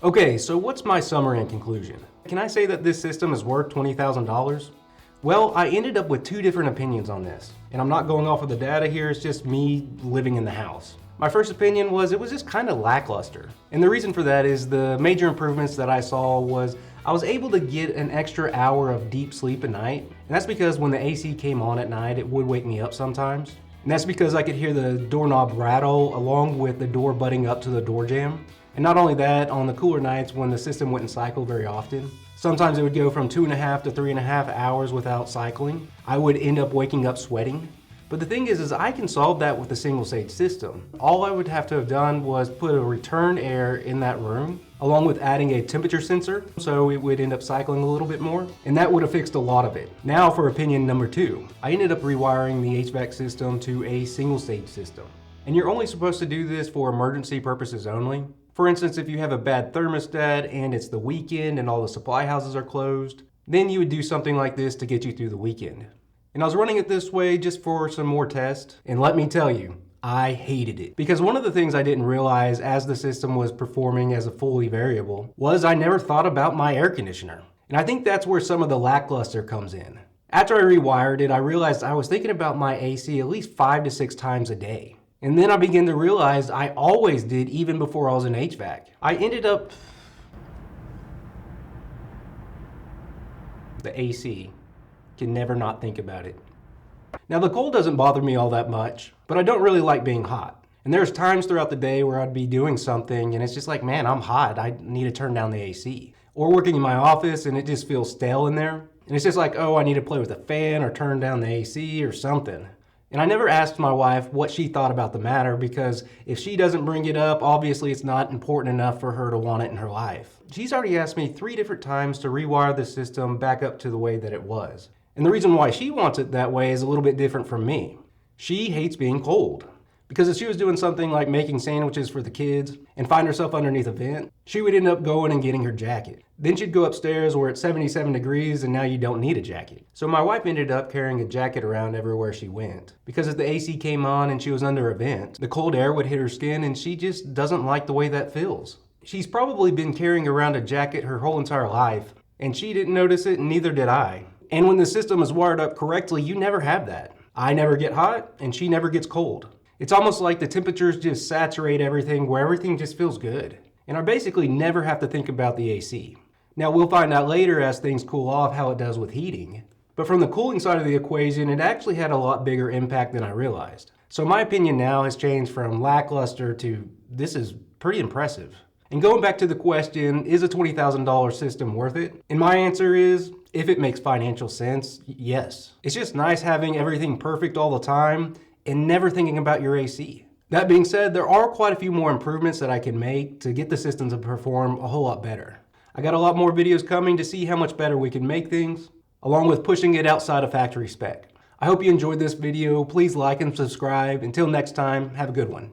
Okay, so what's my summary and conclusion? Can I say that this system is worth $20,000? Well, I ended up with two different opinions on this, and I'm not going off of the data here, it's just me living in the house. My first opinion was it was just kind of lackluster. And the reason for that is the major improvements that I saw was I was able to get an extra hour of deep sleep at night. And that's because when the AC came on at night, it would wake me up sometimes. And that's because I could hear the doorknob rattle along with the door butting up to the door jamb. And not only that, on the cooler nights when the system wouldn't cycle very often, sometimes it would go from 2.5 to 3.5 hours without cycling. I would end up waking up sweating. But the thing is I can solve that with a single stage system. All I would have to have done was put a return air in that room, along with adding a temperature sensor, so it would end up cycling a little bit more, and that would have fixed a lot of it. Now for opinion number two. I ended up rewiring the HVAC system to a single stage system. And you're only supposed to do this for emergency purposes only. For instance, if you have a bad thermostat and it's the weekend and all the supply houses are closed, then you would do something like this to get you through the weekend. And I was running it this way just for some more tests, and let me tell you, I hated it. Because one of the things I didn't realize as the system was performing as a fully variable was I never thought about my air conditioner. And I think that's where some of the lackluster comes in. After I rewired it, I realized I was thinking about my AC at least 5 to 6 times a day. And then I began to realize I always did even before I was in HVAC. I ended up... The AC. Can never not think about it. Now the cold doesn't bother me all that much, but I don't really like being hot. And there's times throughout the day where I'd be doing something and it's just like, man, I'm hot, I need to turn down the AC. Or working in my office and it just feels stale in there. And it's just like, oh, I need to play with a fan or turn down the AC or something. And I never asked my wife what she thought about the matter because if she doesn't bring it up, obviously it's not important enough for her to want it in her life. She's already asked me 3 different times to rewire the system back up to the way that it was. And the reason why she wants it that way is a little bit different from me. She hates being cold. Because if she was doing something like making sandwiches for the kids and find herself underneath a vent, she would end up going and getting her jacket. Then she'd go upstairs where it's 77 degrees and now you don't need a jacket. So my wife ended up carrying a jacket around everywhere she went. Because if the AC came on and she was under a vent, the cold air would hit her skin and she just doesn't like the way that feels. She's probably been carrying around a jacket her whole entire life and she didn't notice it and neither did I. And when the system is wired up correctly, you never have that. I never get hot and she never gets cold. It's almost like the temperatures just saturate everything where everything just feels good. And I basically never have to think about the AC. Now we'll find out later as things cool off how it does with heating. But from the cooling side of the equation, it actually had a lot bigger impact than I realized. So my opinion now has changed from lackluster to this is pretty impressive. And going back to the question, is a $20,000 system worth it? And my answer is, if it makes financial sense, yes. It's just nice having everything perfect all the time and never thinking about your AC. That being said, there are quite a few more improvements that I can make to get the system to perform a whole lot better. I got a lot more videos coming to see how much better we can make things, along with pushing it outside of factory spec. I hope you enjoyed this video. Please like and subscribe. Until next time, have a good one.